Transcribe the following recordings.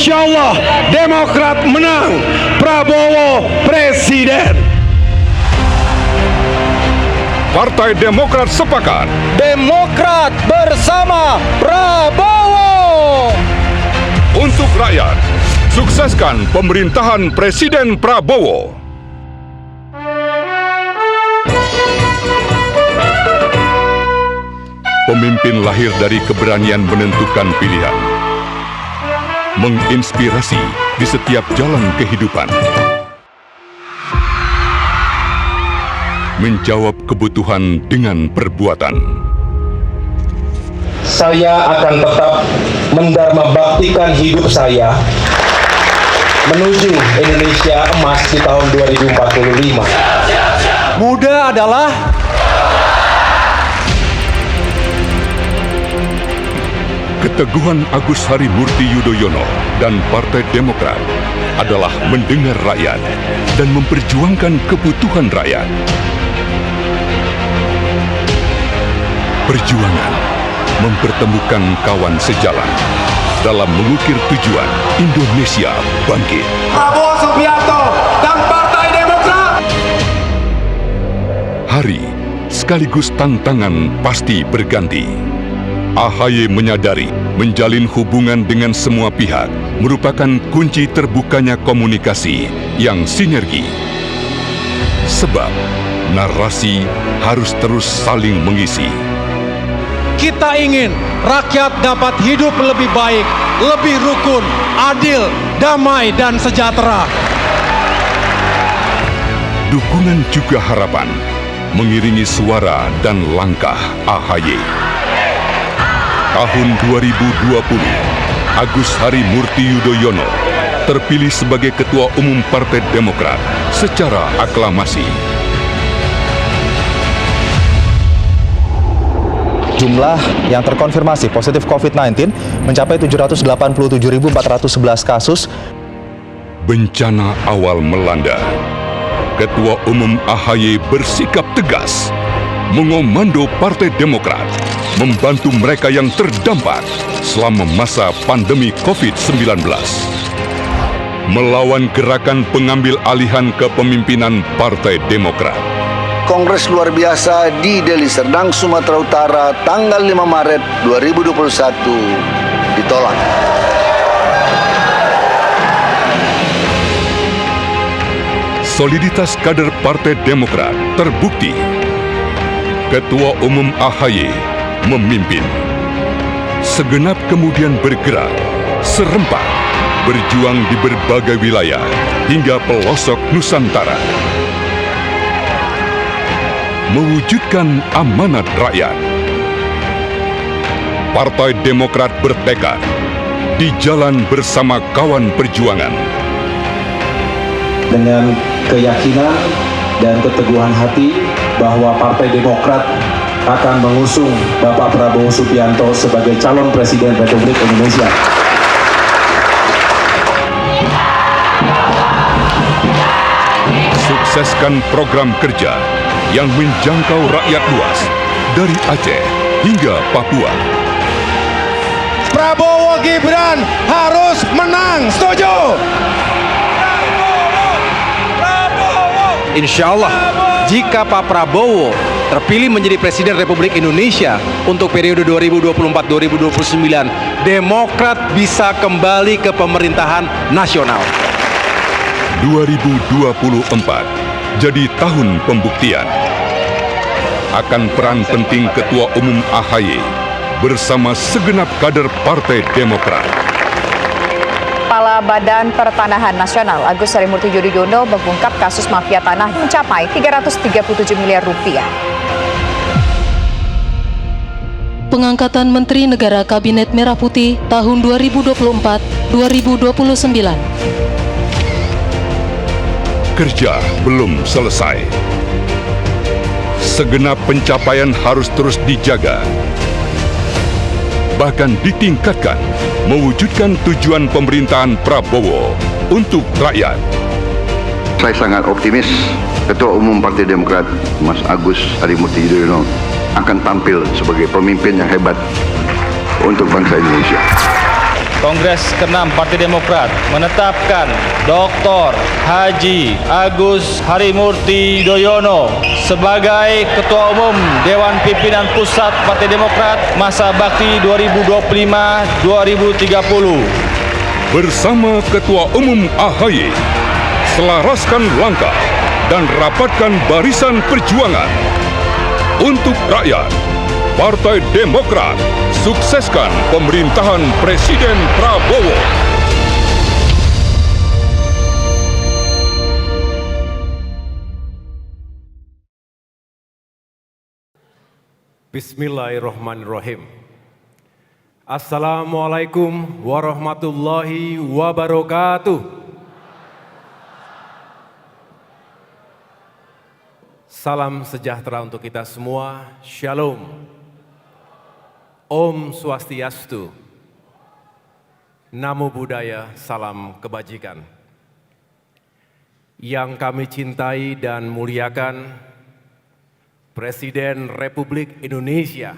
Insya Allah Demokrat menang, Prabowo presiden. Partai Demokrat sepakat. Demokrat bersama Prabowo. Untuk rakyat, sukseskan pemerintahan Presiden Prabowo. Pemimpin lahir dari keberanian menentukan pilihan, menginspirasi di setiap jalan kehidupan, menjawab kebutuhan dengan perbuatan. Saya akan tetap mendharma baktikan hidup saya menuju Indonesia emas di tahun 2045. Muda adalah Keteguhan Agus Harimurti Yudhoyono dan Partai Demokrat adalah mendengar rakyat dan memperjuangkan kebutuhan rakyat. Perjuangan mempertemukan kawan sejalan dalam mengukir tujuan Indonesia bangkit. Prabowo Subianto dan Partai Demokrat. Hari sekaligus tantangan pasti berganti. AHY menyadari menjalin hubungan dengan semua pihak merupakan kunci terbukanya komunikasi yang sinergi. Sebab narasi harus terus saling mengisi. kita ingin rakyat dapat hidup lebih baik, lebih rukun, adil, damai, dan sejahtera. Dukungan juga harapan mengiringi suara dan langkah AHY. Tahun 2020, Agus Harimurti Yudhoyono terpilih sebagai Ketua Umum Partai Demokrat secara aklamasi. Jumlah yang terkonfirmasi positif COVID-19 mencapai 787.411 kasus. Bencana awal melanda. Ketua Umum AHY bersikap tegas, mengomando Partai Demokrat, membantu mereka yang terdampak selama masa pandemi COVID-19. Melawan gerakan pengambil alihan kepemimpinan Partai Demokrat. Kongres luar biasa di Deli Serdang, Sumatera Utara, tanggal 5 Maret 2021 ditolak. Soliditas kader Partai Demokrat terbukti. Ketua Umum AHY memimpin. Segenap kemudian bergerak, serempak, berjuang di berbagai wilayah hingga pelosok Nusantara. Mewujudkan amanat rakyat. Partai Demokrat bertekad di jalan bersama kawan perjuangan. Dengan keyakinan dan keteguhan hati bahwa Partai Demokrat akan mengusung Bapak Prabowo Subianto sebagai calon Presiden Republik Indonesia. Sukseskan program kerja yang menjangkau rakyat luas dari Aceh hingga Papua. Prabowo Gibran harus menang, setuju? Insya Allah, jika Pak Prabowo terpilih menjadi Presiden Republik Indonesia untuk periode 2024-2029, Demokrat bisa kembali ke pemerintahan nasional. 2024 jadi tahun pembuktian. Akan peran penting Ketua Umum AHY bersama segenap kader Partai Demokrat. Kepala Badan Pertanahan Nasional Agus Harimurti Yudhoyono mengungkap kasus mafia tanah mencapai 337 miliar rupiah. Pengangkatan Menteri Negara Kabinet Merah Putih tahun 2024-2029. Kerja belum selesai. Segenap pencapaian harus terus dijaga, bahkan ditingkatkan, mewujudkan tujuan pemerintahan Prabowo untuk rakyat. Saya sangat optimis Ketua Umum Partai Demokrat Mas Agus Harimurti Yudhoyono akan tampil sebagai pemimpin yang hebat untuk bangsa Indonesia. Kongres ke-6 Partai Demokrat menetapkan Dr. Haji Agus Harimurti Yudhoyono sebagai Ketua Umum Dewan Pimpinan Pusat Partai Demokrat masa bakti 2025-2030. Bersama Ketua Umum AHY, selaraskan langkah dan rapatkan barisan perjuangan. Untuk rakyat, Partai Demokrat sukseskan pemerintahan Presiden Prabowo. Bismillahirrahmanirrahim. Assalamualaikum warahmatullahi wabarakatuh. Salam sejahtera untuk kita semua. Shalom. Om Swastiastu. Namo Buddhaya, salam kebajikan. Yang kami cintai dan muliakan Presiden Republik Indonesia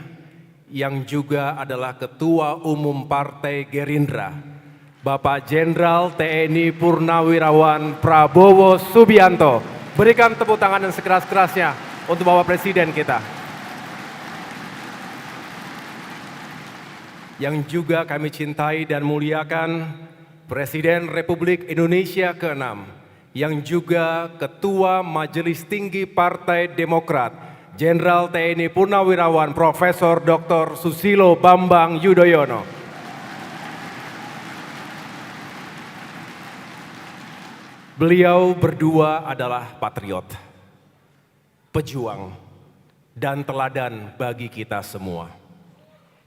yang juga adalah Ketua Umum Partai Gerindra, Bapak Jenderal TNI Purnawirawan Prabowo Subianto. Berikan tepuk tangan yang sekeras-kerasnya untuk Bapak Presiden kita. Yang juga kami cintai dan muliakan Presiden Republik Indonesia ke-6, yang juga Ketua Majelis Tinggi Partai Demokrat, Jenderal TNI Purnawirawan Profesor Dr. Susilo Bambang Yudhoyono. Beliau berdua adalah patriot, pejuang, dan teladan bagi kita semua.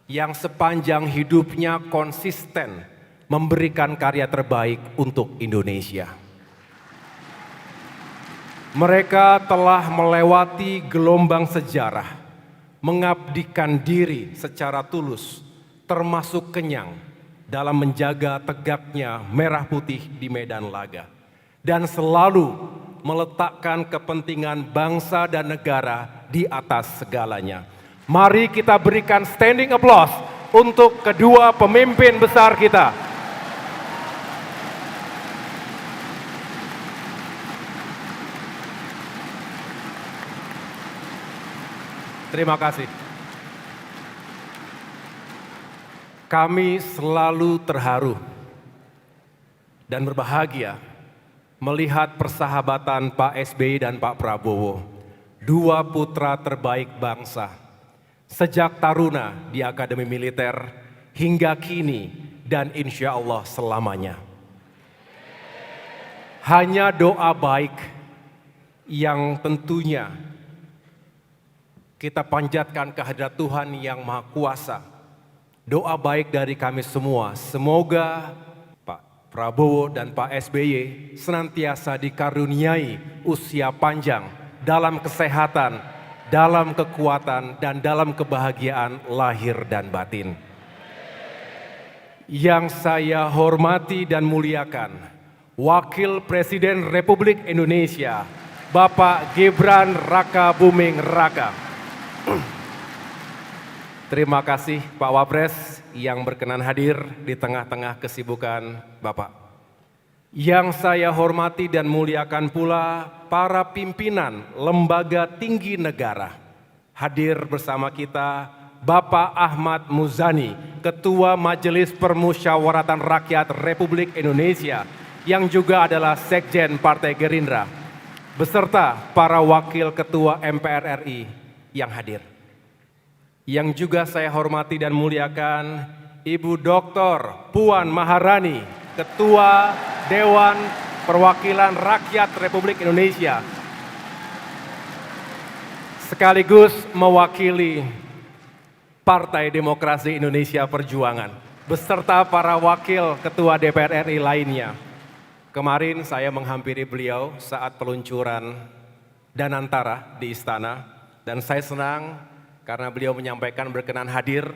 Yang sepanjang hidupnya konsisten memberikan karya terbaik untuk Indonesia. Mereka telah melewati gelombang sejarah, mengabdikan diri secara tulus, termasuk kenyang dalam menjaga tegaknya merah putih di medan laga. Dan selalu meletakkan kepentingan bangsa dan negara di atas segalanya. Mari kita berikan standing applause untuk kedua pemimpin besar kita. Terima kasih. Kami selalu terharu dan berbahagia melihat persahabatan Pak SBY dan Pak Prabowo, dua putra terbaik bangsa, sejak taruna di Akademi Militer hingga kini dan insya Allah selamanya. Hanya doa baik yang tentunya kita panjatkan kehadirat Tuhan yang Maha Kuasa. Doa baik dari kami semua, semoga Prabowo dan Pak SBY senantiasa dikaruniai usia panjang dalam kesehatan, dalam kekuatan, dan dalam kebahagiaan lahir dan batin. Yang saya hormati dan muliakan, Wakil Presiden Republik Indonesia, Bapak Gibran Rakabuming Raka. Terima kasih Pak Wapres yang berkenan hadir di tengah-tengah kesibukan Bapak. Yang saya hormati dan muliakan pula para pimpinan lembaga tinggi negara. Hadir bersama kita Bapak Ahmad Muzani, Ketua Majelis Permusyawaratan Rakyat Republik Indonesia, yang juga adalah Sekjen Partai Gerindra, beserta para wakil Ketua MPR RI yang hadir. Yang juga saya hormati dan muliakan Ibu Dr. Puan Maharani, Ketua Dewan Perwakilan Rakyat Republik Indonesia, sekaligus mewakili Partai Demokrasi Indonesia Perjuangan, beserta para wakil Ketua DPR RI lainnya. Kemarin saya menghampiri beliau saat peluncuran Danantara di Istana, dan saya senang karena beliau menyampaikan berkenan hadir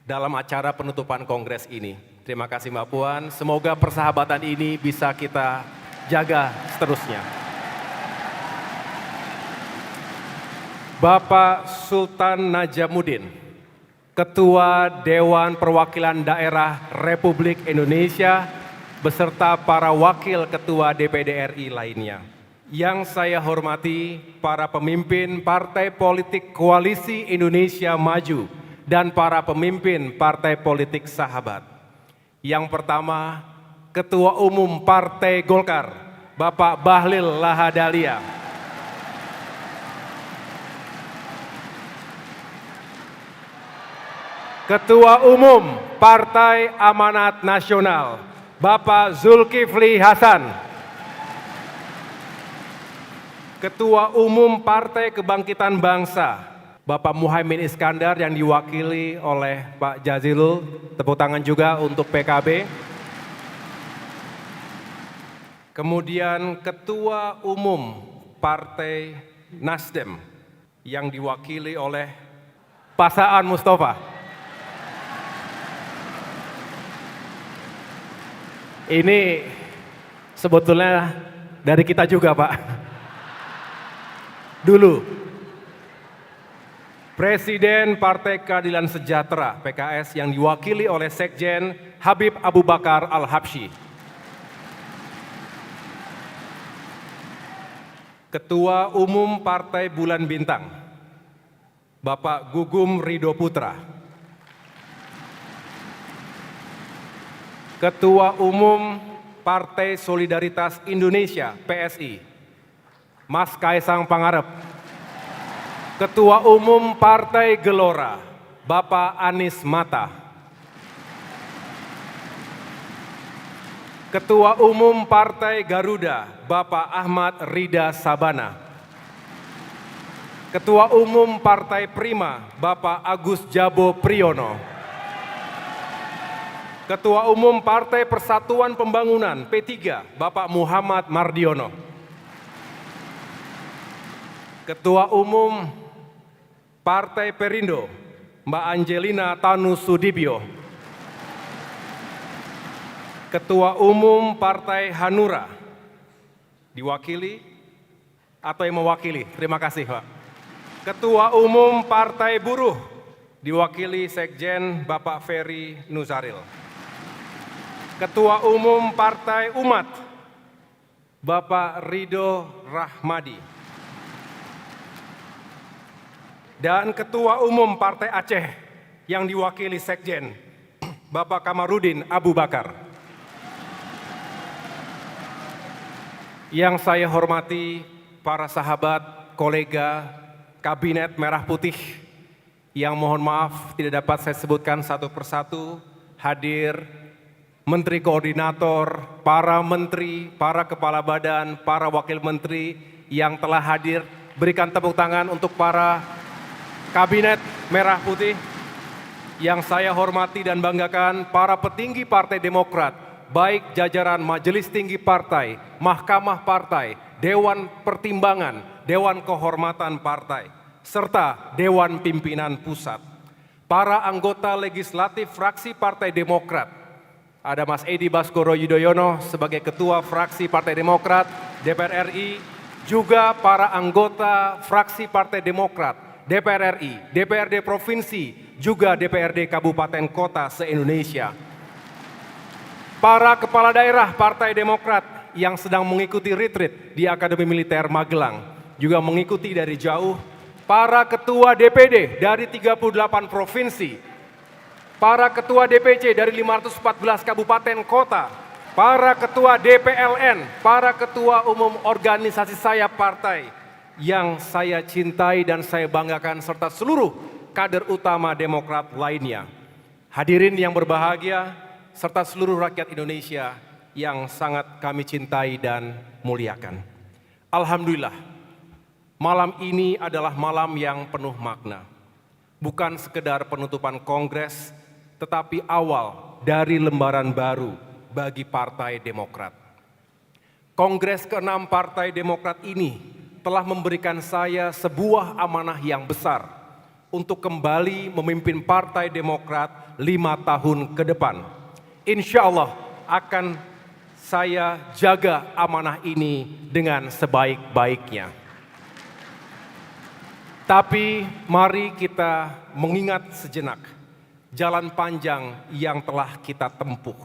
dalam acara penutupan kongres ini. Terima kasih Mbak Puan, semoga persahabatan ini bisa kita jaga seterusnya. Bapak Sultan Najamuddin, Ketua Dewan Perwakilan Daerah Republik Indonesia, beserta para wakil ketua DPD RI lainnya. Yang saya hormati para pemimpin partai politik Koalisi Indonesia Maju dan para pemimpin partai politik sahabat. Yang pertama, Ketua Umum Partai Golkar, Bapak Bahlil Lahadalia. Ketua Umum Partai Amanat Nasional, Bapak Zulkifli Hasan. Ketua Umum Partai Kebangkitan Bangsa, Bapak Muhaimin Iskandar yang diwakili oleh Pak Jazilul. Tepuk tangan juga untuk PKB. Kemudian Ketua Umum Partai Nasdem yang diwakili oleh Pak Saan Mustafa. Ini sebetulnya dari kita juga, Pak. Dulu, Presiden Partai Keadilan Sejahtera PKS yang diwakili oleh Sekjen Habib Abu Bakar Al-Habsyi. Ketua Umum Partai Bulan Bintang, Bapak Gugum Ridho Putra. Ketua Umum Partai Solidaritas Indonesia PSI, Mas Kaisang Pangarep. Ketua Umum Partai Gelora, Bapak Anies Mata. Ketua Umum Partai Garuda, Bapak Ahmad Rida Sabana. Ketua Umum Partai Prima, Bapak Agus Jabo Priyono. Ketua Umum Partai Persatuan Pembangunan P3, Bapak Muhammad Mardiono. Ketua Umum Partai Perindo, Mbak Angelina Tanu Sudibyo. Ketua Umum Partai Hanura, diwakili atau yang mewakili? Terima kasih, Pak. Ketua Umum Partai Buruh, diwakili Sekjen Bapak Ferry Nuzaril. Ketua Umum Partai Umat, Bapak Ridho Rahmadi. Dan Ketua Umum Partai Aceh yang diwakili Sekjen, Bapak Kamarudin Abu Bakar. Yang saya hormati para sahabat, kolega, Kabinet Merah Putih, yang mohon maaf tidak dapat saya sebutkan satu persatu, hadir Menteri Koordinator, para menteri, para kepala badan, para wakil menteri yang telah hadir. Berikan tepuk tangan untuk para Kabinet Merah Putih. Yang saya hormati dan banggakan, para petinggi Partai Demokrat, baik jajaran Majelis Tinggi Partai, Mahkamah Partai, Dewan Pertimbangan, Dewan Kehormatan Partai, serta Dewan Pimpinan Pusat. Para anggota legislatif fraksi Partai Demokrat, ada Mas Edi Baskoro Yudhoyono sebagai Ketua Fraksi Partai Demokrat DPR RI, juga para anggota fraksi Partai Demokrat DPR RI, DPRD Provinsi, juga DPRD Kabupaten Kota se-Indonesia. Para kepala daerah Partai Demokrat yang sedang mengikuti retreat di Akademi Militer Magelang, juga mengikuti dari jauh. Para ketua DPD dari 38 provinsi, para ketua DPC dari 514 kabupaten kota, para ketua DPLN, para ketua umum organisasi saya partai yang saya cintai dan saya banggakan, serta seluruh kader utama Demokrat lainnya. Hadirin yang berbahagia, serta seluruh rakyat Indonesia yang sangat kami cintai dan muliakan. Alhamdulillah, malam ini adalah malam yang penuh makna. Bukan sekedar penutupan kongres, tetapi awal dari lembaran baru bagi Partai Demokrat. Kongres ke-6 Partai Demokrat ini telah memberikan saya sebuah amanah yang besar untuk kembali memimpin Partai Demokrat 5 tahun ke depan. Insya Allah akan saya jaga amanah ini dengan sebaik-baiknya. Tapi mari kita mengingat sejenak jalan panjang yang telah kita tempuh.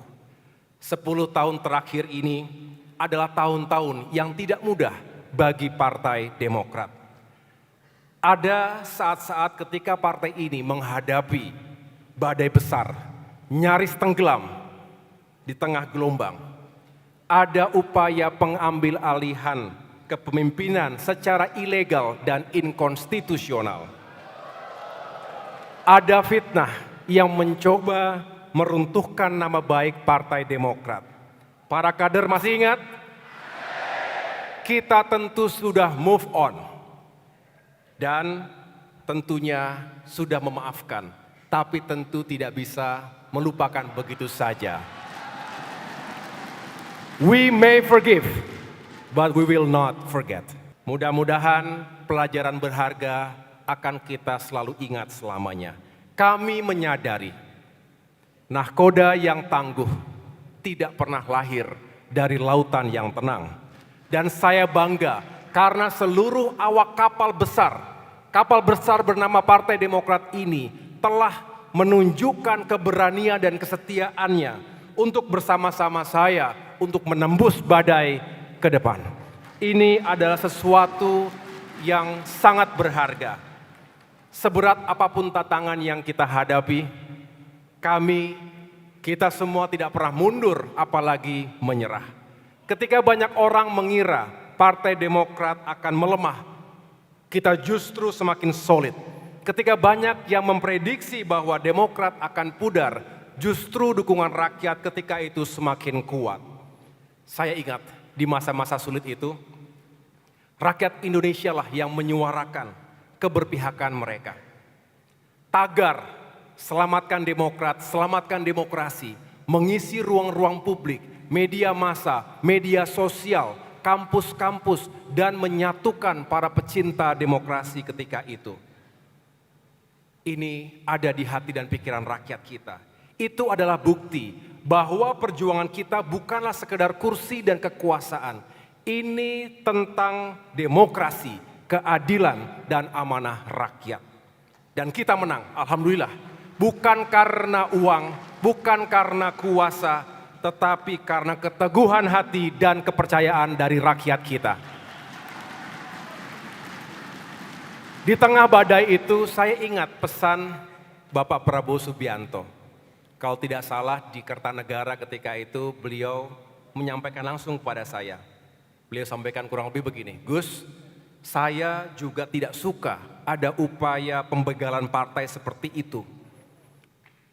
10 tahun terakhir ini adalah tahun-tahun yang tidak mudah bagi Partai Demokrat. Ada saat-saat ketika partai ini menghadapi badai besar, nyaris tenggelam di tengah gelombang. Ada upaya pengambil alihan kepemimpinan secara ilegal dan inkonstitusional. Ada fitnah yang mencoba meruntuhkan nama baik Partai Demokrat. Para kader masih ingat? Kita tentu sudah move on dan tentunya sudah memaafkan, tapi tentu tidak bisa melupakan begitu saja. We may forgive, but we will not forget. Mudah-mudahan pelajaran berharga akan kita selalu ingat selamanya. Kami menyadari nahkoda yang tangguh tidak pernah lahir dari lautan yang tenang. Dan saya bangga karena seluruh awak kapal besar bernama Partai Demokrat ini telah menunjukkan keberanian dan kesetiaannya untuk bersama-sama saya untuk menembus badai ke depan. Ini adalah sesuatu yang sangat berharga. Seberat apapun tantangan yang kita hadapi, kita semua tidak pernah mundur apalagi menyerah. Ketika banyak orang mengira Partai Demokrat akan melemah, kita justru semakin solid. Ketika banyak yang memprediksi bahwa Demokrat akan pudar, justru dukungan rakyat ketika itu semakin kuat. Saya ingat di masa-masa sulit itu, rakyat Indonesia lah yang menyuarakan keberpihakan mereka. Tagar "Selamatkan Demokrat, Selamatkan Demokrasi" mengisi ruang-ruang publik, media massa, media sosial, kampus-kampus, dan menyatukan para pecinta demokrasi ketika itu. Ini ada di hati dan pikiran rakyat kita. Itu adalah bukti bahwa perjuangan kita bukanlah sekedar kursi dan kekuasaan. Ini tentang demokrasi, keadilan, dan amanah rakyat. Dan kita menang, alhamdulillah. Bukan karena uang, bukan karena kuasa, tetapi karena keteguhan hati dan kepercayaan dari rakyat kita. Di tengah badai itu saya ingat pesan Bapak Prabowo Subianto. Kalau tidak salah di Kertanegara ketika itu beliau menyampaikan langsung kepada saya. Beliau sampaikan kurang lebih begini, "Gus, saya juga tidak suka ada upaya pembegalan partai seperti itu.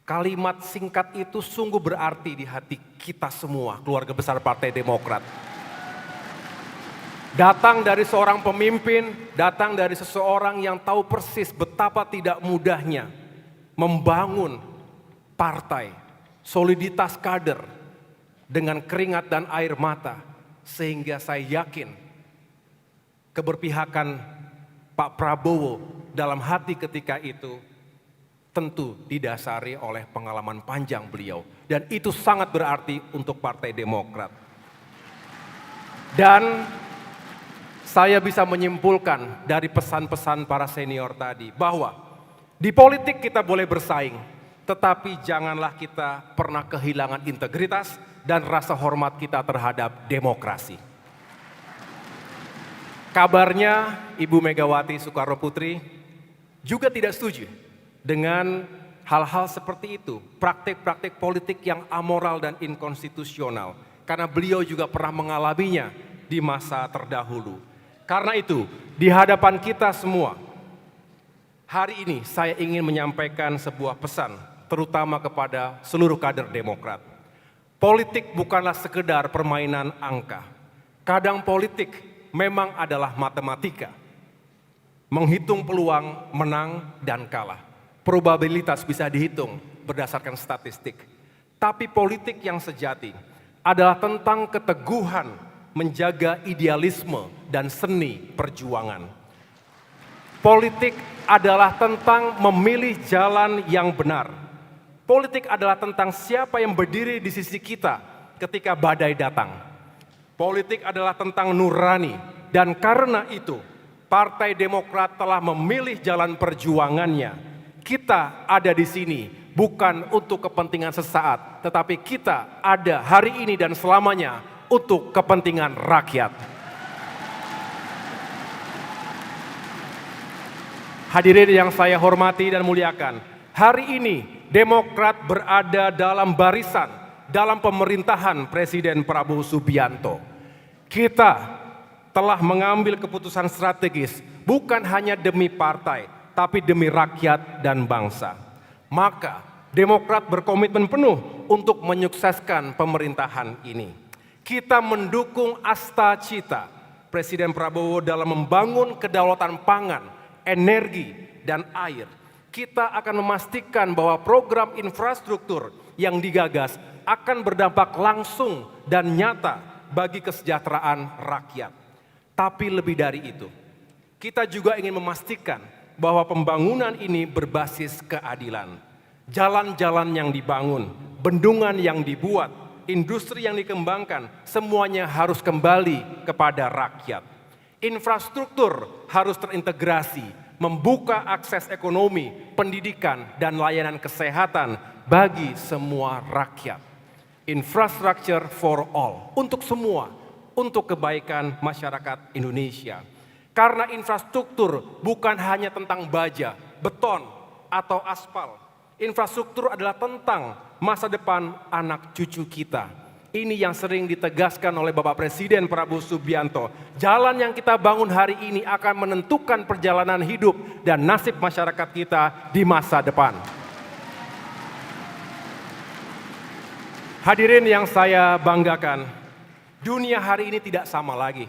Kalimat singkat itu sungguh berarti di hati kita semua, keluarga besar Partai Demokrat. Datang dari seorang pemimpin, datang dari seseorang yang tahu persis betapa tidak mudahnya membangun partai, soliditas kader dengan keringat dan air mata. Sehingga saya yakin keberpihakan Pak Prabowo dalam hati ketika itu tentu didasari oleh pengalaman panjang beliau. Dan itu sangat berarti untuk Partai Demokrat. Dan saya bisa menyimpulkan dari pesan-pesan para senior tadi bahwa di politik kita boleh bersaing, tetapi janganlah kita pernah kehilangan integritas dan rasa hormat kita terhadap demokrasi. Kabarnya Ibu Megawati Soekarno Putri juga tidak setuju dengan hal-hal seperti itu, praktik-praktik politik yang amoral dan inkonstitusional, karena beliau juga pernah mengalaminya di masa terdahulu. Karena itu, di hadapan kita semua, hari ini saya ingin menyampaikan sebuah pesan, terutama kepada seluruh kader Demokrat. Politik bukanlah sekedar permainan angka. Kadang politik memang adalah matematika. Menghitung peluang menang dan kalah. Probabilitas bisa dihitung berdasarkan statistik. Tapi politik yang sejati adalah tentang keteguhan menjaga idealisme dan seni perjuangan. Politik adalah tentang memilih jalan yang benar. Politik adalah tentang siapa yang berdiri di sisi kita ketika badai datang. Politik adalah tentang nurani, dan karena itu Partai Demokrat telah memilih jalan perjuangannya. Kita ada di sini bukan untuk kepentingan sesaat, tetapi kita ada hari ini dan selamanya untuk kepentingan rakyat. Hadirin yang saya hormati dan muliakan, hari ini Demokrat berada dalam barisan dalam pemerintahan Presiden Prabowo Subianto. Kita telah mengambil keputusan strategis bukan hanya demi partai, tapi demi rakyat dan bangsa. Maka Demokrat berkomitmen penuh untuk menyukseskan pemerintahan ini. Kita mendukung asta-cita Presiden Prabowo dalam membangun kedaulatan pangan, energi, dan air. Kita akan memastikan bahwa program infrastruktur yang digagas akan berdampak langsung dan nyata bagi kesejahteraan rakyat. Tapi lebih dari itu, kita juga ingin memastikan bahwa pembangunan ini berbasis keadilan. Jalan-jalan yang dibangun, bendungan yang dibuat, industri yang dikembangkan, semuanya harus kembali kepada rakyat. Infrastruktur harus terintegrasi, membuka akses ekonomi, pendidikan, dan layanan kesehatan bagi semua rakyat. Infrastructure for all, untuk semua, untuk kebaikan masyarakat Indonesia. Karena infrastruktur bukan hanya tentang baja, beton, atau aspal. Infrastruktur adalah tentang masa depan anak cucu kita. Ini yang sering ditegaskan oleh Bapak Presiden Prabowo Subianto. Jalan yang kita bangun hari ini akan menentukan perjalanan hidup dan nasib masyarakat kita di masa depan. Hadirin yang saya banggakan, dunia hari ini tidak sama lagi.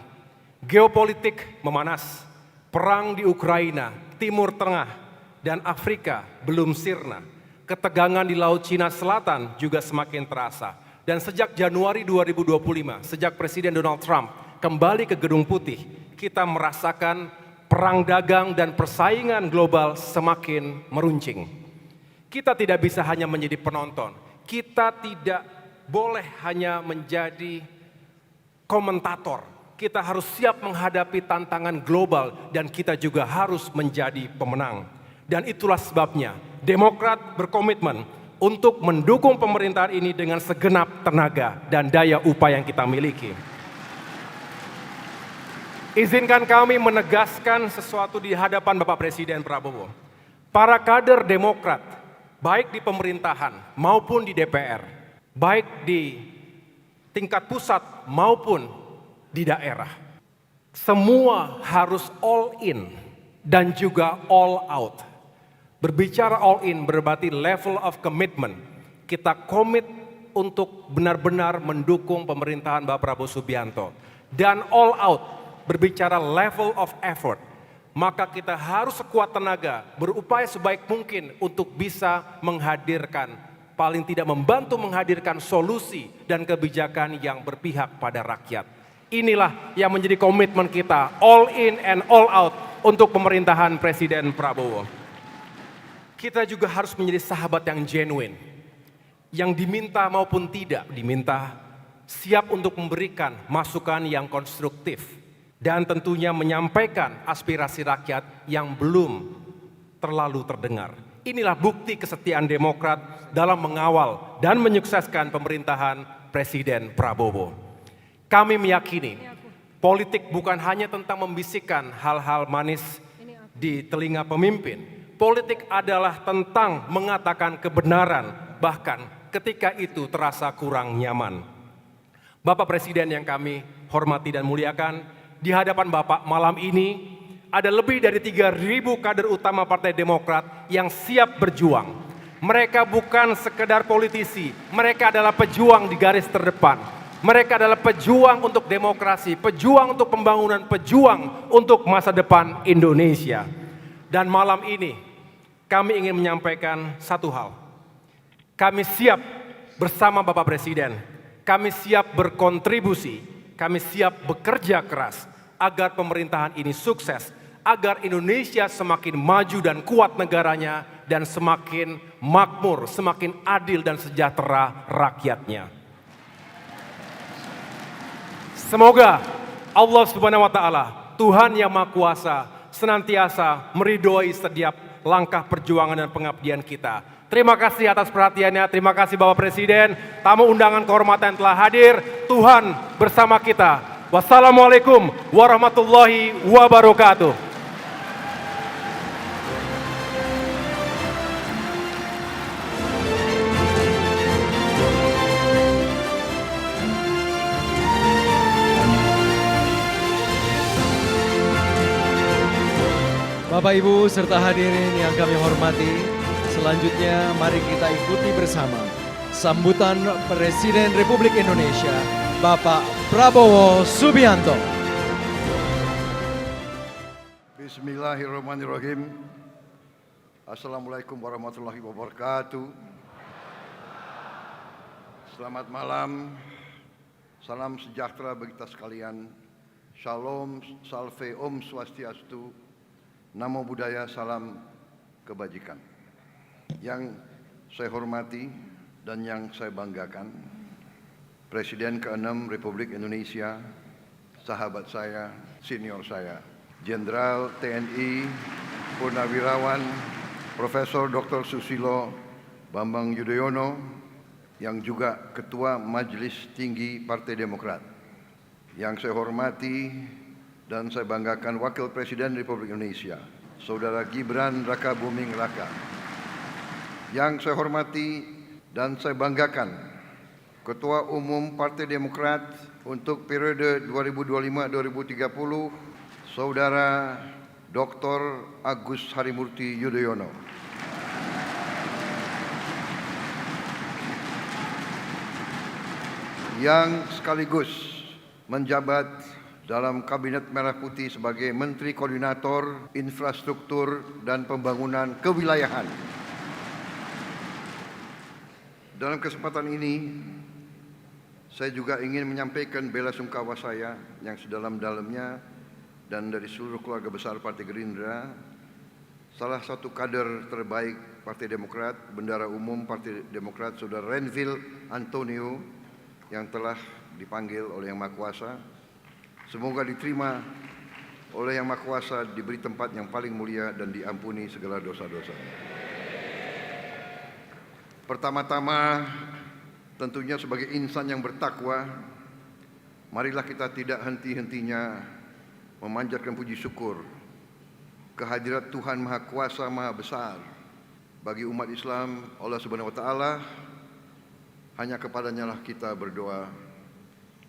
Geopolitik memanas, perang di Ukraina, Timur Tengah, dan Afrika belum sirna. Ketegangan di Laut Cina Selatan juga semakin terasa. Dan sejak Januari 2025, sejak Presiden Donald Trump kembali ke Gedung Putih, kita merasakan perang dagang dan persaingan global semakin meruncing. Kita tidak bisa hanya menjadi penonton, kita tidak boleh hanya menjadi komentator. Kita harus siap menghadapi tantangan global dan kita juga harus menjadi pemenang. Dan itulah sebabnya Demokrat berkomitmen untuk mendukung pemerintahan ini dengan segenap tenaga dan daya upaya yang kita miliki. Izinkan kami menegaskan sesuatu di hadapan Bapak Presiden Prabowo. Para kader Demokrat, baik di pemerintahan maupun di DPR, baik di tingkat pusat maupun di daerah, semua harus all in dan juga all out. Berbicara all in berarti level of commitment. Kita komit untuk benar-benar mendukung pemerintahan Bapak Prabowo Subianto. Dan all out berbicara level of effort. Maka kita harus sekuat tenaga berupaya sebaik mungkin untuk bisa menghadirkan, paling tidak membantu menghadirkan solusi dan kebijakan yang berpihak pada rakyat. Inilah yang menjadi komitmen kita, all in and all out untuk pemerintahan Presiden Prabowo. Kita juga harus menjadi sahabat yang genuine, yang diminta maupun tidak diminta, siap untuk memberikan masukan yang konstruktif, dan tentunya menyampaikan aspirasi rakyat yang belum terlalu terdengar. Inilah bukti kesetiaan Demokrat dalam mengawal dan menyukseskan pemerintahan Presiden Prabowo. Kami meyakini politik bukan hanya tentang membisikkan hal-hal manis di telinga pemimpin. Politik adalah tentang mengatakan kebenaran, bahkan ketika itu terasa kurang nyaman. Bapak Presiden yang kami hormati dan muliakan, di hadapan Bapak malam ini ada lebih dari 3.000 kader utama Partai Demokrat yang siap berjuang. Mereka bukan sekedar politisi, mereka adalah pejuang di garis terdepan. Mereka adalah pejuang untuk demokrasi, pejuang untuk pembangunan, pejuang untuk masa depan Indonesia. Dan malam ini kami ingin menyampaikan satu hal. Kami siap bersama Bapak Presiden, kami siap berkontribusi, kami siap bekerja keras agar pemerintahan ini sukses, agar Indonesia semakin maju dan kuat negaranya dan semakin makmur, semakin adil dan sejahtera rakyatnya. Semoga Allah Subhanahu wa Ta'ala, Tuhan yang Maha Kuasa, senantiasa meridhoi setiap langkah perjuangan dan pengabdian kita. Terima kasih atas perhatiannya, terima kasih Bapak Presiden, tamu undangan kehormatan telah hadir, Tuhan bersama kita. Wassalamualaikum warahmatullahi wabarakatuh. Bapak Ibu serta hadirin yang kami hormati, selanjutnya mari kita ikuti bersama sambutan Presiden Republik Indonesia, Bapak Prabowo Subianto. Bismillahirrahmanirrahim. Assalamualaikum warahmatullahi wabarakatuh. Selamat malam, salam sejahtera bagi kita sekalian. Shalom, salve, om swastiastu. Namo Buddhaya, salam kebajikan. Yang saya hormati dan yang saya banggakan, Presiden ke-6 Republik Indonesia, sahabat saya, senior saya, Jenderal TNI Purnawirawan Profesor Dr. Susilo Bambang Yudhoyono, yang juga Ketua Majelis Tinggi Partai Demokrat. Yang saya hormati dan saya banggakan Wakil Presiden Republik Indonesia, Saudara Gibran Rakabuming Raka. Yang saya hormati dan saya banggakan Ketua Umum Partai Demokrat untuk periode 2025-2030, Saudara Dr. Agus Harimurti Yudhoyono. Yang sekaligus menjabat dalam Kabinet Merah Putih sebagai Menteri Koordinator Infrastruktur dan Pembangunan Kewilayahan. Dalam kesempatan ini, saya juga ingin menyampaikan bela sungkawa saya yang sedalam-dalamnya dan dari seluruh keluarga besar Partai Gerindra, salah satu kader terbaik Partai Demokrat, Bendara Umum Partai Demokrat, Saudara Renvil Antonio, yang telah dipanggil oleh Yang Maha Kuasa. Semoga diterima oleh Yang Maha Kuasa, diberi tempat yang paling mulia dan diampuni segala dosa-dosa. Pertama-tama, tentunya sebagai insan yang bertakwa, marilah kita tidak henti-hentinya memanjatkan puji syukur kehadirat Tuhan Maha Kuasa Maha Besar bagi umat Islam. Allah Subhanahu wa Ta'ala, hanya kepadanya lah kita berdoa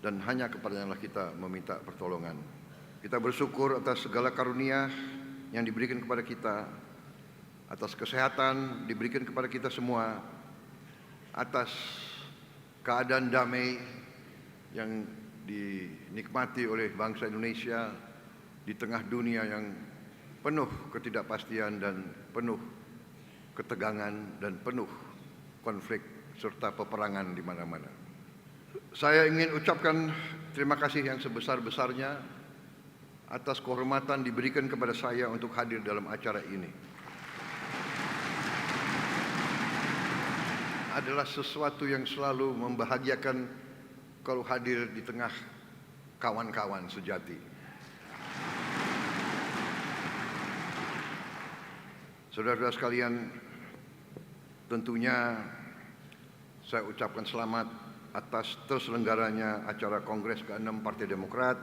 dan hanya kepadanya lah kita meminta pertolongan. Kita bersyukur atas segala karunia yang diberikan kepada kita, atas kesehatan diberikan kepada kita semua, atas keadaan damai yang dinikmati oleh bangsa Indonesia di tengah dunia yang penuh ketidakpastian dan penuh ketegangan dan penuh konflik serta peperangan di mana-mana. Saya ingin ucapkan terima kasih yang sebesar-besarnya atas kehormatan diberikan kepada saya untuk hadir dalam acara ini. Adalah sesuatu yang selalu membahagiakan kalau hadir di tengah kawan-kawan sejati. Saudara-saudara sekalian, tentunya saya ucapkan selamat atas terselenggaranya acara Kongres ke-6 Partai Demokrat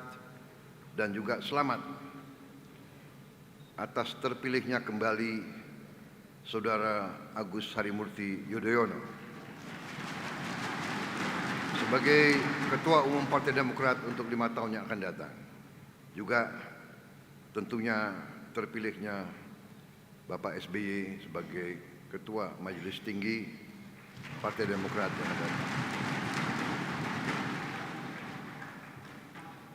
dan juga selamat atas terpilihnya kembali Saudara Agus Harimurti Yudhoyono sebagai Ketua Umum Partai Demokrat untuk 5 tahun yang akan datang. Juga tentunya terpilihnya Bapak SBY sebagai Ketua Majelis Tinggi Partai Demokrat yang akan datang.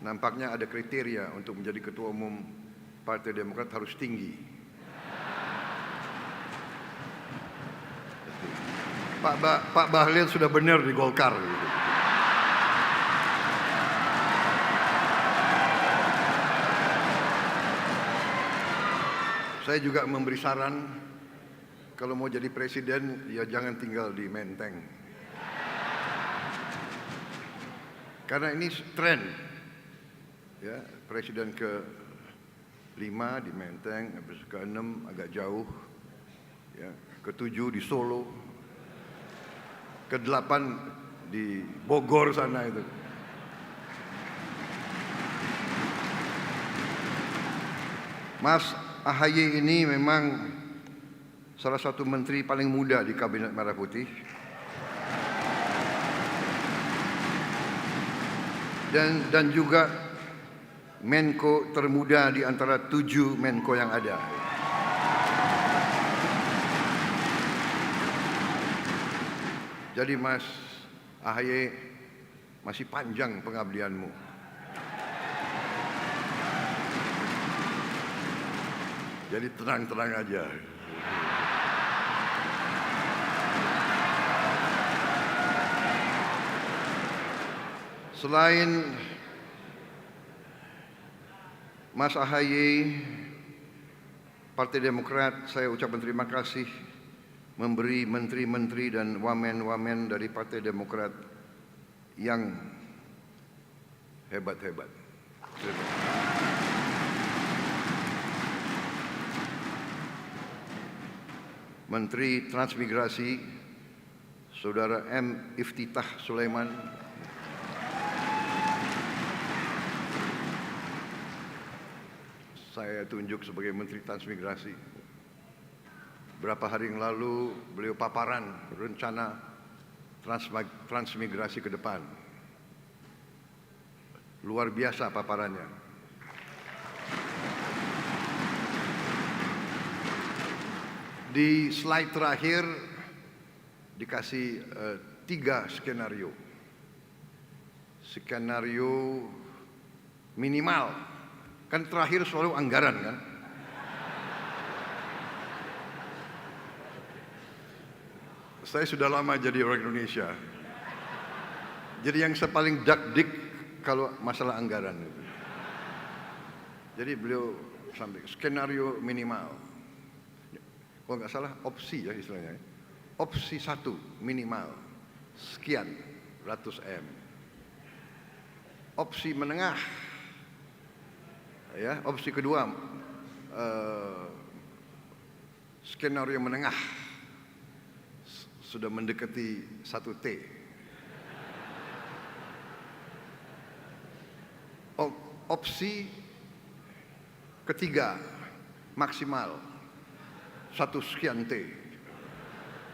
Nampaknya ada kriteria untuk menjadi Ketua Umum Partai Demokrat harus tinggi. Pak Bahlil sudah benar di Golkar. Gitu. Saya juga memberi saran, kalau mau jadi presiden, ya jangan tinggal di Menteng. Karena ini tren. Ya, presiden ke-5 di Menteng, habis ke-6 agak jauh. Ya. ke-7 di Solo, ke-8 di Bogor sana itu. Mas AHY ini memang salah satu menteri paling muda di Kabinet Merah Putih. Dan juga Menko termuda di antara 7 Menko yang ada. Jadi Mas AHY masih panjang pengabdianmu. Jadi tenang-tenang aja. Selain Mas AHY, Partai Demokrat, saya ucapkan terima kasih memberi menteri-menteri dan wamen-wamen dari Partai Demokrat yang hebat-hebat. Menteri Transmigrasi, Saudara M. Iftitah Sulaiman, saya tunjuk sebagai Menteri Transmigrasi. Berapa hari yang lalu beliau paparan rencana transmigrasi ke depan. Luar biasa paparannya. Di slide terakhir dikasih 3 skenario. Skenario minimal, kan terakhir selalu anggaran kan. Saya sudah lama jadi orang Indonesia. Jadi yang saya paling dak-dik kalau masalah anggaran itu. Jadi beliau sampai skenario minimal. Kalau nggak salah opsi ya istilahnya. Opsi 1 minimal sekian ratus M. Opsi menengah, ya, opsi kedua skenario menengah sudah mendekati 1 T. Opsi ketiga maksimal 1 sekian T.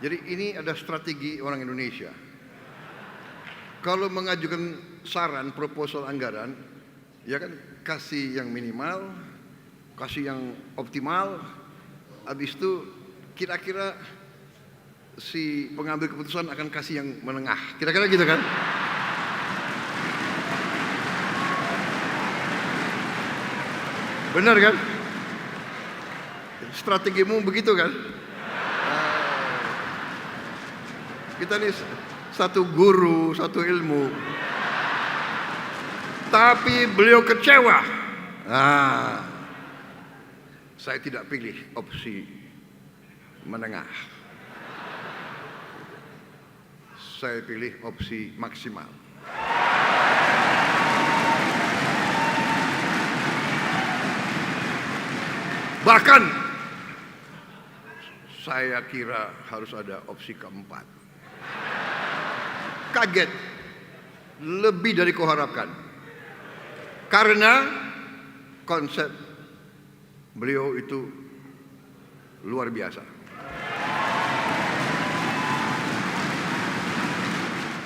Jadi ini ada strategi orang Indonesia. Kalau mengajukan saran proposal anggaran, ya kan kasih yang minimal, kasih yang optimal, habis itu kira-kira si pengambil keputusan akan kasih yang menengah. Kira-kira gitu kan? Benar kan? Strategimu begitu kan? Kita nih satu guru, satu ilmu. Tapi beliau kecewa. Saya tidak pilih opsi menengah. Saya pilih opsi maksimal. Bahkan saya kira harus ada opsi keempat. Kaget, lebih dari kau harapkan. Karena konsep beliau itu luar biasa.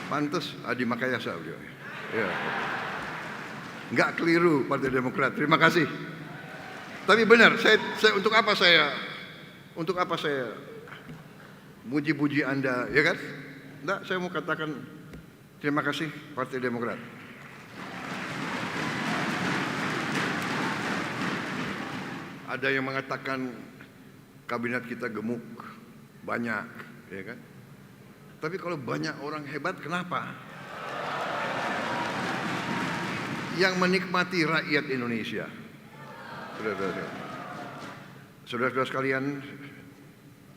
Pantes Adi Makayasa beliau. Ya. Nggak keliru Partai Demokrat. Terima kasih. Tapi benar, saya untuk apa saya puji-puji Anda, ya kan? Enggak, saya mau katakan terima kasih Partai Demokrat. Ada yang mengatakan kabinet kita gemuk, banyak, ya kan? Tapi kalau banyak orang hebat, kenapa? Yang menikmati rakyat Indonesia. Saudara-saudara sekalian,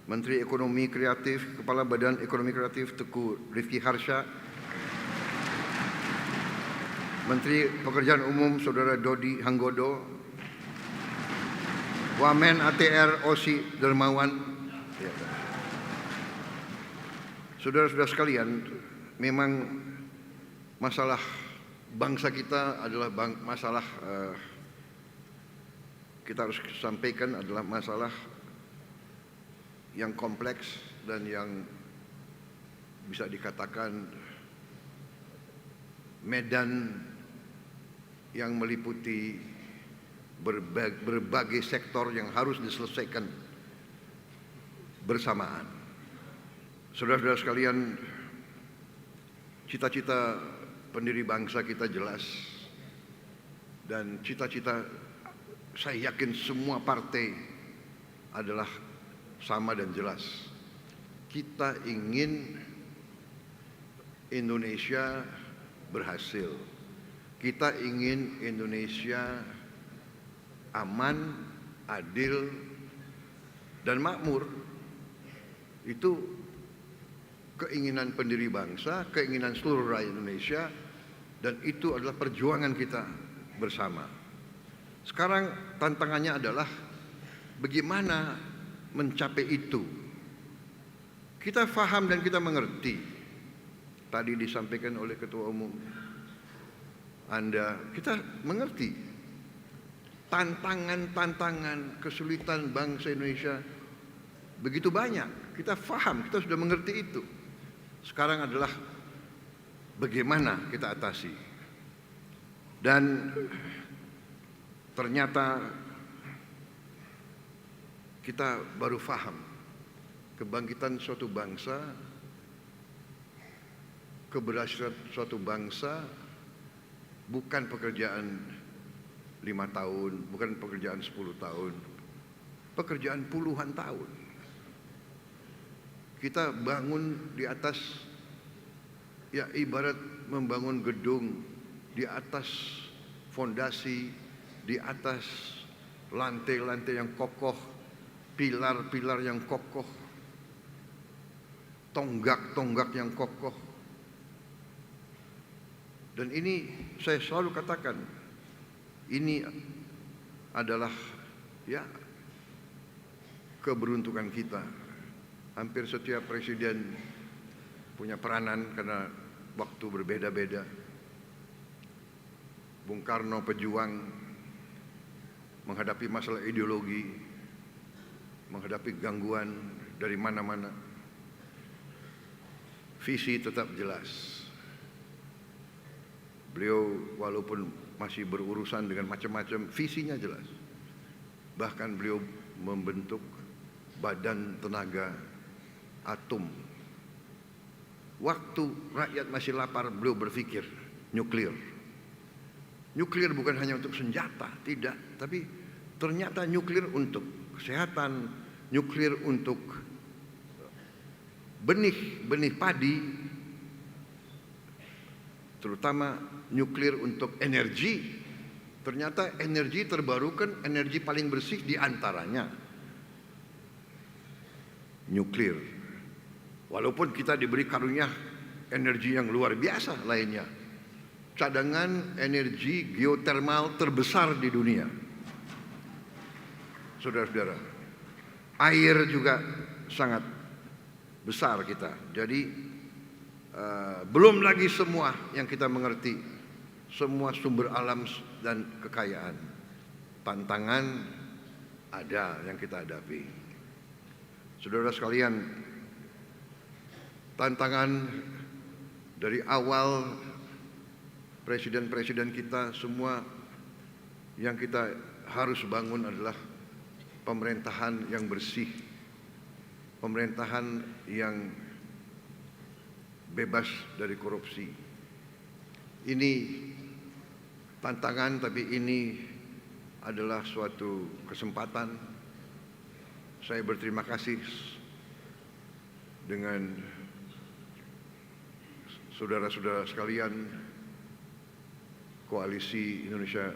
Menteri Ekonomi Kreatif, Kepala Badan Ekonomi Kreatif Teguh Rifki Harsha, Menteri Pekerjaan Umum Saudara Dodi Hanggodo, Wamen ATR Osi Dermawan, Saudara-saudara sekalian, memang masalah bangsa kita adalah masalah kita harus sampaikan adalah masalah yang kompleks dan yang bisa dikatakan medan yang meliputi berbagai sektor yang harus diselesaikan bersamaan. Saudara-saudara sekalian, cita-cita pendiri bangsa kita jelas, dan cita-cita saya yakin semua partai adalah sama dan jelas. Kita ingin Indonesia berhasil. Kita ingin Indonesia aman, adil, dan makmur. Itu keinginan pendiri bangsa, keinginan seluruh rakyat Indonesia, dan itu adalah perjuangan kita bersama. Sekarang tantangannya adalah bagaimana mencapai itu. Kita faham dan kita mengerti. Tadi disampaikan oleh Ketua Umum Anda, kita mengerti tantangan-tantangan kesulitan bangsa Indonesia begitu banyak. Kita faham, kita sudah mengerti itu. Sekarang adalah bagaimana kita atasi. Dan ternyata kita baru faham kebangkitan suatu bangsa, keberhasilan suatu bangsa bukan pekerjaan 5 tahun, bukan pekerjaan 10 tahun, pekerjaan puluhan tahun. Kita bangun di atas, ya ibarat membangun gedung di atas fondasi, di atas lantai-lantai yang kokoh, pilar-pilar yang kokoh, tonggak-tonggak yang kokoh. Dan ini saya selalu katakan, ini adalah ya keberuntungan kita. Hampir setiap presiden punya peranan karena waktu berbeda-beda. Bung Karno pejuang menghadapi masalah ideologi, menghadapi gangguan dari mana-mana. Visi tetap jelas. Beliau walaupun masih berurusan dengan macam-macam, visinya jelas. Bahkan beliau membentuk Badan Tenaga Atom. Waktu rakyat masih lapar, beliau berpikir nuklir. Nuklir bukan hanya untuk senjata, tidak, tapi ternyata nuklir untuk kesehatan, nuklir untuk benih padi, terutama nuklir untuk energi. Ternyata energi terbarukan, energi paling bersih di antaranya nuklir. Walaupun kita diberi karunia energi yang luar biasa lainnya. Cadangan energi geotermal terbesar di dunia. Saudara-saudara, air juga sangat besar kita. Jadi belum lagi semua yang kita mengerti, semua sumber alam dan kekayaan. Tantangan ada yang kita hadapi. Saudara sekalian, tantangan dari awal presiden-presiden kita semua yang kita harus bangun adalah pemerintahan yang bersih, pemerintahan yang bebas dari korupsi. Ini tantangan, tapi ini adalah suatu kesempatan. Saya berterima kasih dengan saudara-saudara sekalian, Koalisi Indonesia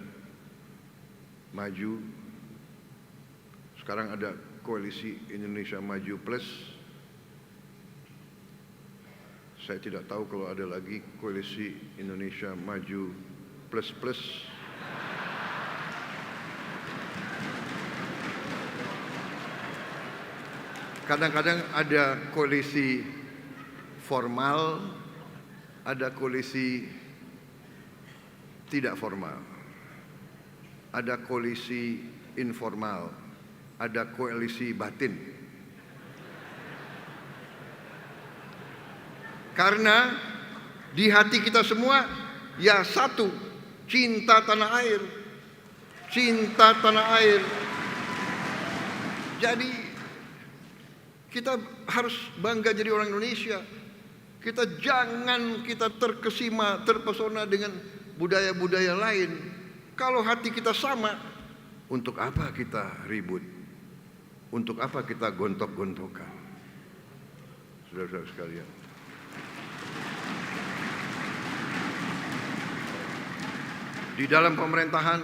Maju. Sekarang ada Koalisi Indonesia Maju Plus. Saya tidak tahu kalau ada lagi Koalisi Indonesia Maju Plus Plus. Kadang-kadang ada koalisi formal, ada koalisi tidak formal, ada koalisi informal, ada koalisi batin. Karena di hati kita semua ya satu, cinta tanah air. Cinta tanah air. Jadi kita harus bangga jadi orang Indonesia. Kita terkesima, terpesona dengan budaya-budaya lain. Kalau hati kita sama, untuk apa kita ribut? Untuk apa kita gontok-gontokan? Saudara-saudara sekalian. Di dalam pemerintahan,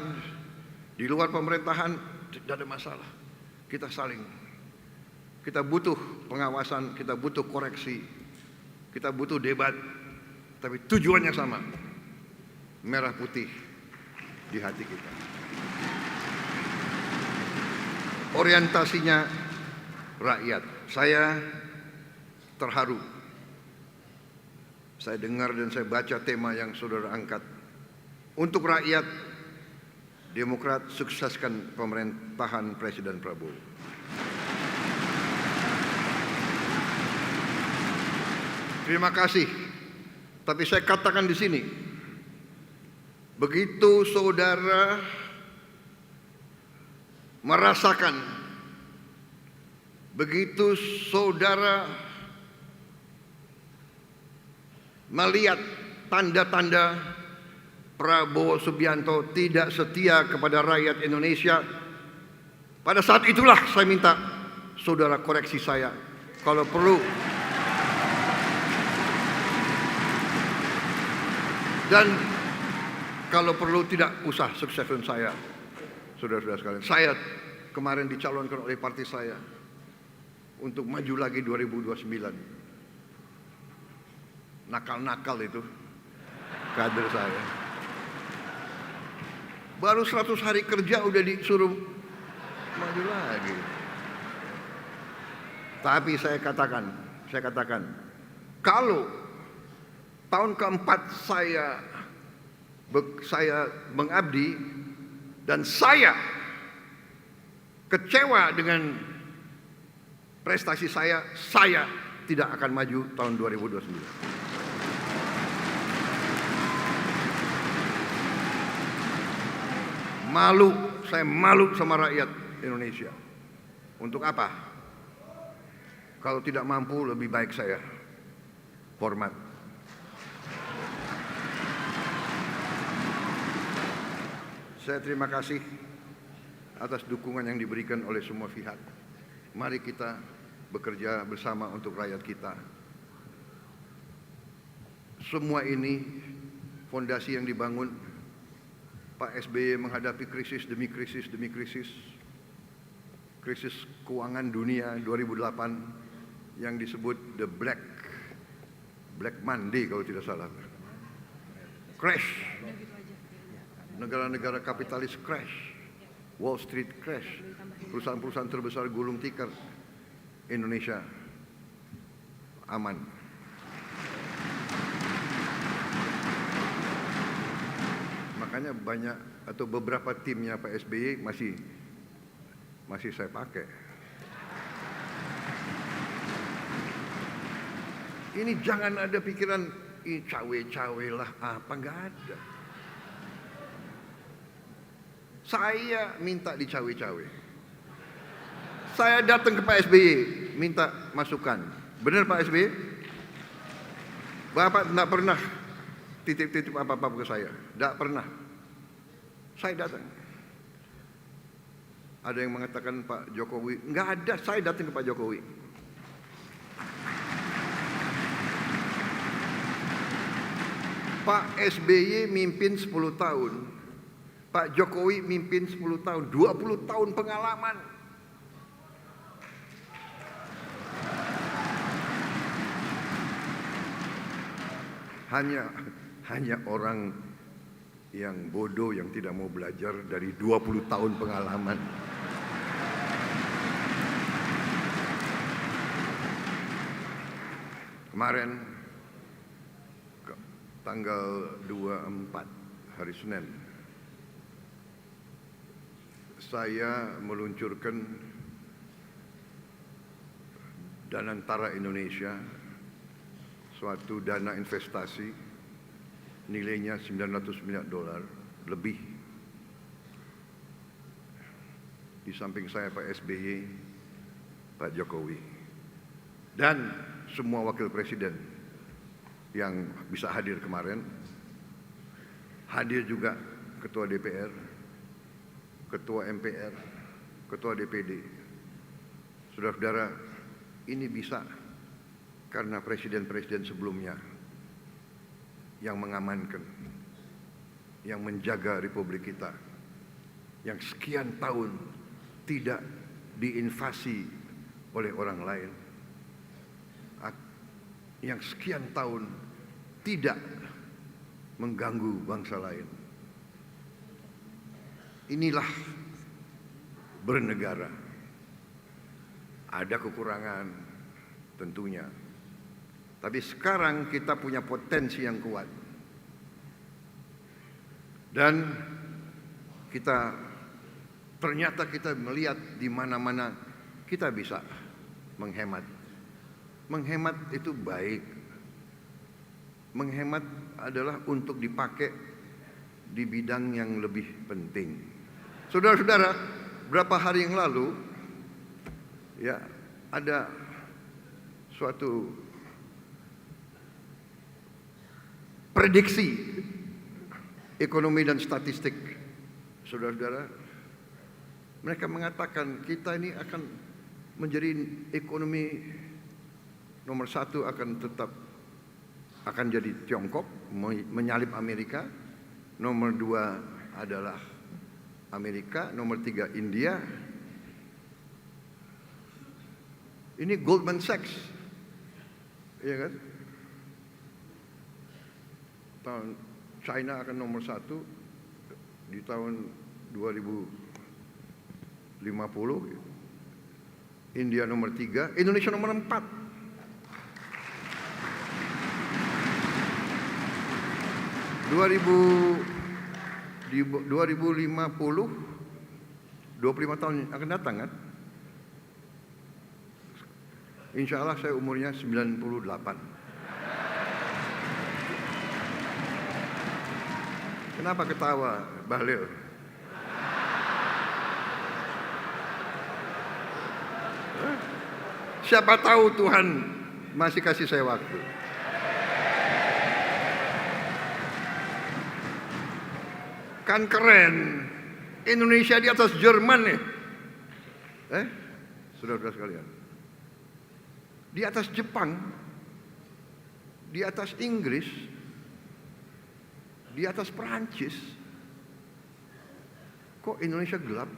di luar pemerintahan tidak ada masalah. Kita butuh pengawasan, kita butuh koreksi, kita butuh debat, tapi tujuannya sama, merah putih di hati kita. Orientasinya rakyat. Saya terharu. Saya dengar dan saya baca tema yang saudara angkat. Untuk rakyat, Demokrat sukseskan pemerintahan Presiden Prabowo. Terima kasih. Tapi saya katakan di sini, begitu saudara merasakan, begitu saudara melihat tanda-tanda Prabowo Subianto tidak setia kepada rakyat Indonesia, pada saat itulah saya minta saudara koreksi saya. Kalau perlu, dan kalau perlu tidak usah sukseskan saya, saudara-saudara sekalian. Saya kemarin dicalonkan oleh partai saya untuk maju lagi 2029. Nakal-nakal itu kader saya. Baru 100 hari kerja udah disuruh maju lagi. Tapi saya katakan, kalau tahun keempat saya mengabdi dan saya kecewa dengan prestasi saya tidak akan maju tahun 2029. Saya malu sama rakyat Indonesia. Untuk apa? Kalau tidak mampu, lebih baik saya format. Saya terima kasih atas dukungan yang diberikan oleh semua pihak. Mari kita bekerja bersama untuk rakyat kita. Semua ini fondasi yang dibangun Pak SBY menghadapi krisis demi krisis demi krisis. Krisis keuangan dunia 2008 yang disebut the Black Monday kalau tidak salah. Crash. Negara-negara kapitalis crash. Wall Street crash. Perusahaan-perusahaan terbesar gulung tikar. Indonesia aman. Makanya banyak atau beberapa timnya Pak SBY masih saya pakai. Ini jangan ada pikiran cawe-cawe lah apa, nggak ada. Saya minta dicawe-cawe. Saya datang ke Pak SBY minta masukan. Benar Pak SBY? Bapak tidak pernah titip-titip apa-apa ke saya. Tidak pernah. Saya datang. Ada yang mengatakan Pak Jokowi. Nggak ada, saya datang ke Pak Jokowi. Pak SBY mimpin 10 tahun. Pak Jokowi mimpin 10 tahun. 20 tahun pengalaman. Hanya orang yang bodoh yang tidak mau belajar dari 20 tahun pengalaman. Kemarin tanggal 24 hari Senin, saya meluncurkan Danantara Indonesia, suatu dana investasi nilainya $900 miliar lebih. Di samping saya Pak SBY, Pak Jokowi, dan semua wakil presiden yang bisa hadir kemarin. Hadir juga Ketua DPR, Ketua MPR, Ketua DPD. Saudara-saudara, ini bisa karena presiden-presiden sebelumnya yang mengamankan, yang menjaga republik kita, yang sekian tahun tidak diinvasi oleh orang lain, yang sekian tahun tidak mengganggu bangsa lain. Inilah bernegara. Ada kekurangan tentunya, tapi sekarang kita punya potensi yang kuat, dan ternyata kita melihat di mana-mana kita bisa menghemat. Menghemat itu baik. Menghemat adalah untuk dipakai di bidang yang lebih penting. Saudara-saudara, berapa hari yang lalu ya ada suatu prediksi ekonomi dan statistik. Saudara-saudara, mereka mengatakan kita ini akan menjadi ekonomi nomor 1, akan jadi Tiongkok, menyalip Amerika. Nomor 2 adalah Amerika, nomor 3 India. Ini Goldman Sachs, ya kan? China akan nomor 1 di tahun 2050, India nomor 3, Indonesia nomor 4. 2050, 25 tahun akan datang kan? Insya Allah saya umurnya 98. Kenapa ketawa, Bahlil? Siapa tahu Tuhan masih kasih saya waktu. Kan keren, Indonesia di atas Jerman nih, saudara-saudara sekalian, di atas Jepang, di atas Inggris, di atas Perancis. Kok Indonesia gelap?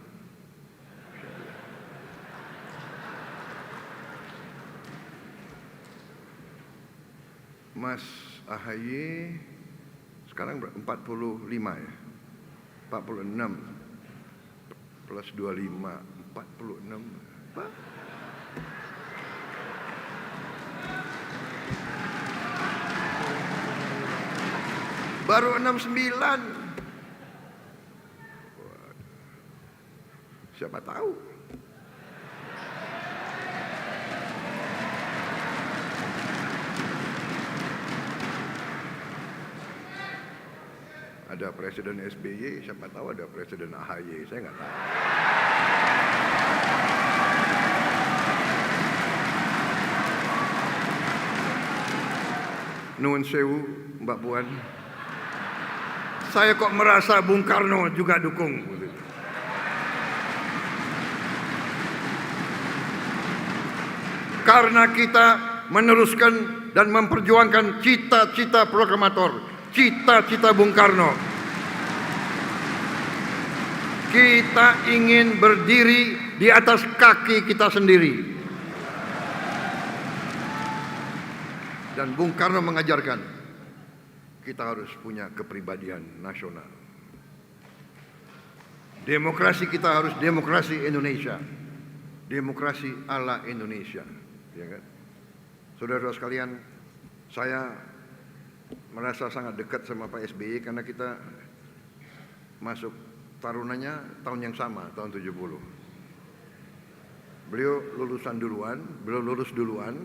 Mas AHY sekarang 45 ya, 46 plus 25, 46. Apa? Baru 69. Siapa tahu? Ada Presiden SBY, siapa tahu ada Presiden AHY, saya nggak tahu. Nuwun sewu, Mbak Puan. Saya kok merasa Bung Karno juga dukung. Karena kita meneruskan dan memperjuangkan cita-cita proklamator, cita-cita Bung Karno. Kita ingin berdiri di atas kaki kita sendiri. Dan Bung Karno mengajarkan kita harus punya kepribadian nasional. Demokrasi kita harus demokrasi Indonesia, demokrasi ala Indonesia, ya kan? Saudara-saudara sekalian, saya merasa sangat dekat sama Pak SBY karena kita masuk tarunanya tahun yang sama, tahun 70. Beliau lulusan duluan, beliau lulus duluan.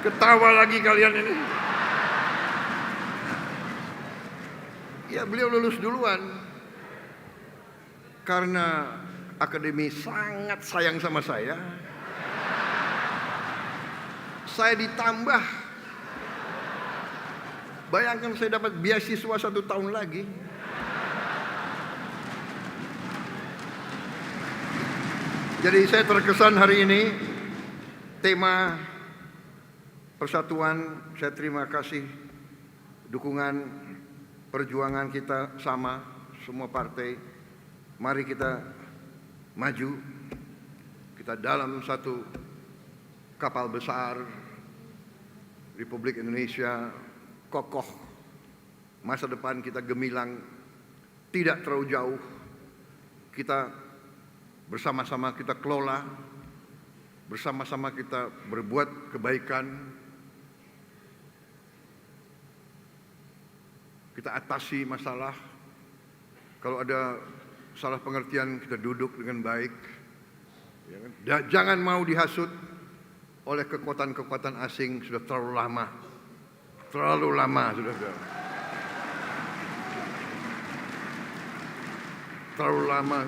Ketawa lagi kalian ini. Ya, beliau lulus duluan. Karena akademi sangat sayang sama saya ditambah. Bayangkan saya dapat beasiswa 1 tahun lagi. Jadi saya terkesan hari ini tema persatuan. Saya terima kasih dukungan perjuangan kita sama semua partai. Mari kita maju, kita dalam satu kapal besar Republik Indonesia kokoh, masa depan kita gemilang, tidak terlalu jauh. Kita bersama-sama kita kelola, bersama-sama kita berbuat kebaikan, kita atasi masalah. Kalau ada salah pengertian, kita duduk dengan baik. Ya kan? Jangan mau dihasut oleh kekuatan-kekuatan asing. Sudah terlalu lama sudah. Terlalu lama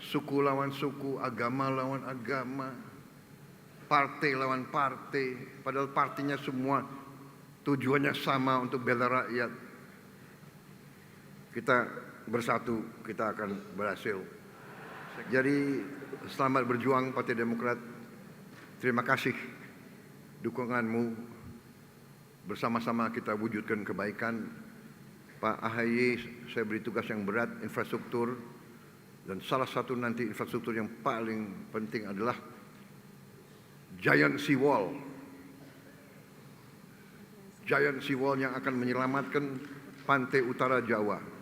suku lawan suku, agama lawan agama, partai lawan partai. Padahal partainya semua tujuannya sama, untuk bela rakyat. Kita bersatu, kita akan berhasil. Jadi selamat berjuang Partai Demokrat. Terima kasih dukunganmu. Bersama-sama kita wujudkan kebaikan. Pak AHY, saya beri tugas yang berat, infrastruktur. Dan salah satu nanti infrastruktur yang paling penting adalah Giant Seawall. Giant Seawall yang akan menyelamatkan pantai utara Jawa.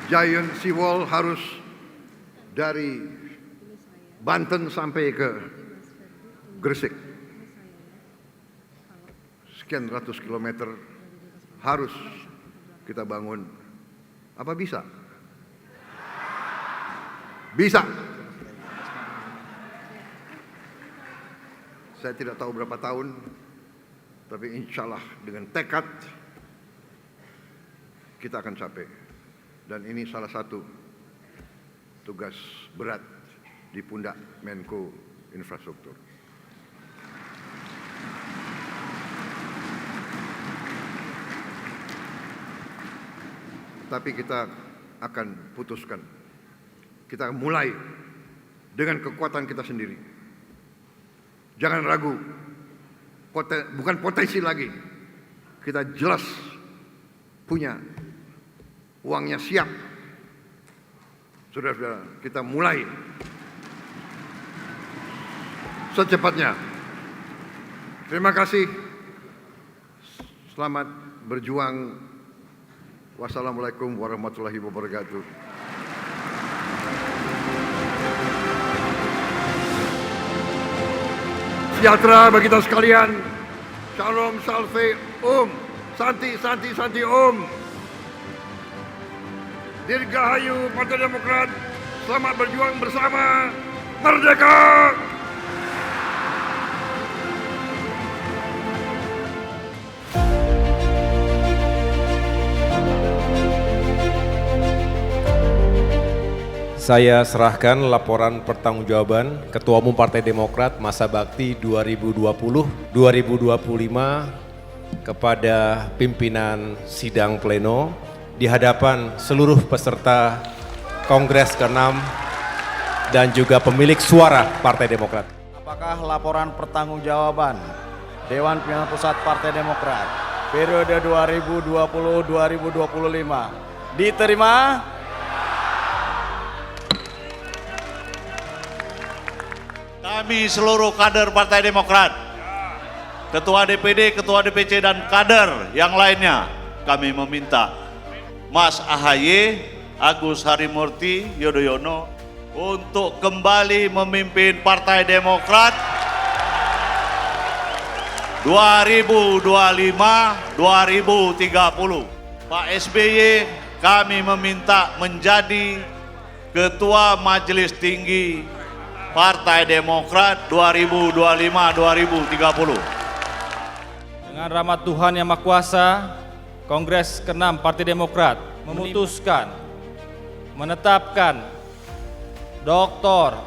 Giant Seawall harus dari Banten sampai ke Gresik. Sekian ratus kilometer harus kita bangun. Apa bisa? Bisa. Saya tidak tahu berapa tahun, tapi insya Allah dengan tekad kita akan capai. Dan ini salah satu tugas berat di pundak Menko Infrastruktur. Tapi kita akan putuskan. Kita mulai dengan kekuatan kita sendiri. Jangan ragu. Bukan potensi lagi. Kita jelas punya. Uangnya siap. Saudara-saudara, kita mulai secepatnya. Terima kasih. Selamat berjuang. Wassalamualaikum warahmatullahi wabarakatuh. Sejahtera bagi kita sekalian. Shalom, salve, santi, santi, santi, Dirgahayu Partai Demokrat, selamat berjuang bersama, merdeka! Saya serahkan laporan pertanggungjawaban Ketua Umum Partai Demokrat masa bakti 2020-2025 kepada pimpinan sidang pleno di hadapan seluruh peserta Kongres ke-6 dan juga pemilik suara Partai Demokrat. Apakah laporan pertanggungjawaban Dewan Pimpinan Pusat Partai Demokrat periode 2020-2025 diterima? Kami seluruh kader Partai Demokrat, Ketua DPD, Ketua DPC dan kader yang lainnya, kami meminta Mas AHY Agus Harimurti Yudhoyono untuk kembali memimpin Partai Demokrat 2025-2030. Pak SBY kami meminta menjadi Ketua Majelis Tinggi Partai Demokrat 2025-2030. Dengan rahmat Tuhan Yang Maha Kuasa, Kongres ke-6 Partai Demokrat memutuskan menetapkan Dr.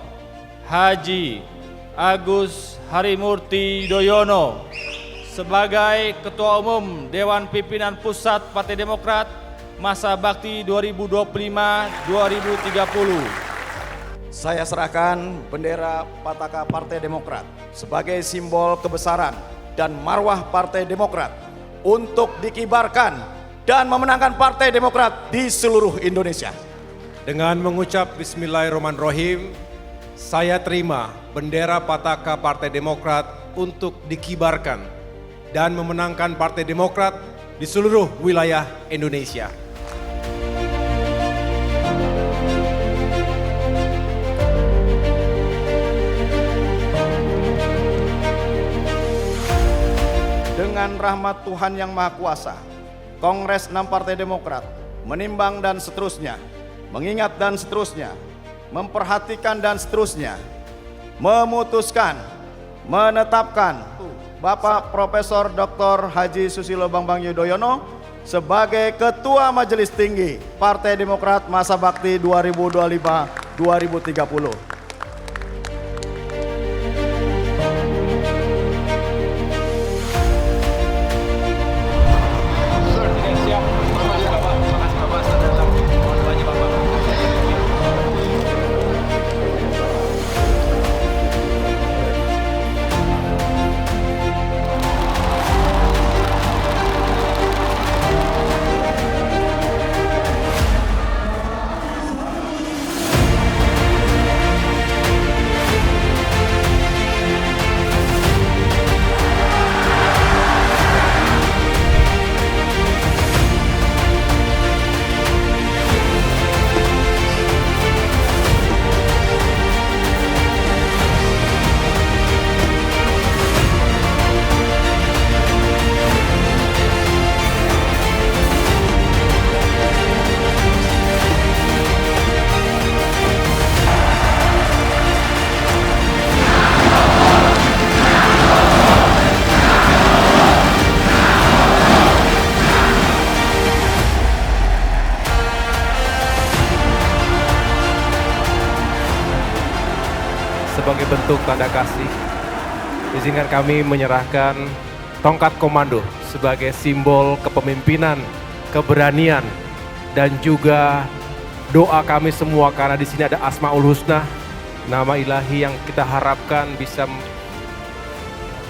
Haji Agus Harimurti Yudhoyono sebagai Ketua Umum Dewan Pimpinan Pusat Partai Demokrat masa bakti 2025-2030. Saya serahkan bendera Pataka Partai Demokrat sebagai simbol kebesaran dan marwah Partai Demokrat untuk dikibarkan dan memenangkan Partai Demokrat di seluruh Indonesia. Dengan mengucap Bismillahirrahmanirrahim, saya terima bendera Pataka Partai Demokrat untuk dikibarkan dan memenangkan Partai Demokrat di seluruh wilayah Indonesia. Dengan rahmat Tuhan Yang Maha Kuasa, Kongres 6 Partai Demokrat menimbang dan seterusnya, mengingat dan seterusnya, memperhatikan dan seterusnya, memutuskan, menetapkan Bapak Profesor Dr. Haji Susilo Bambang Yudhoyono sebagai Ketua Majelis Tinggi Partai Demokrat masa bakti 2025-2030. Sebagai bentuk tanda kasih, izinkan kami menyerahkan tongkat komando sebagai simbol kepemimpinan, keberanian, dan juga doa kami semua karena di sini ada Asmaul Husna, nama ilahi yang kita harapkan bisa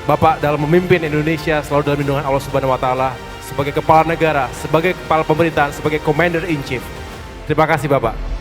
Bapak dalam memimpin Indonesia selalu dalam lindungan Allah Subhanahu wa taala sebagai kepala negara, sebagai kepala pemerintahan, sebagai Commander in Chief. Terima kasih Bapak.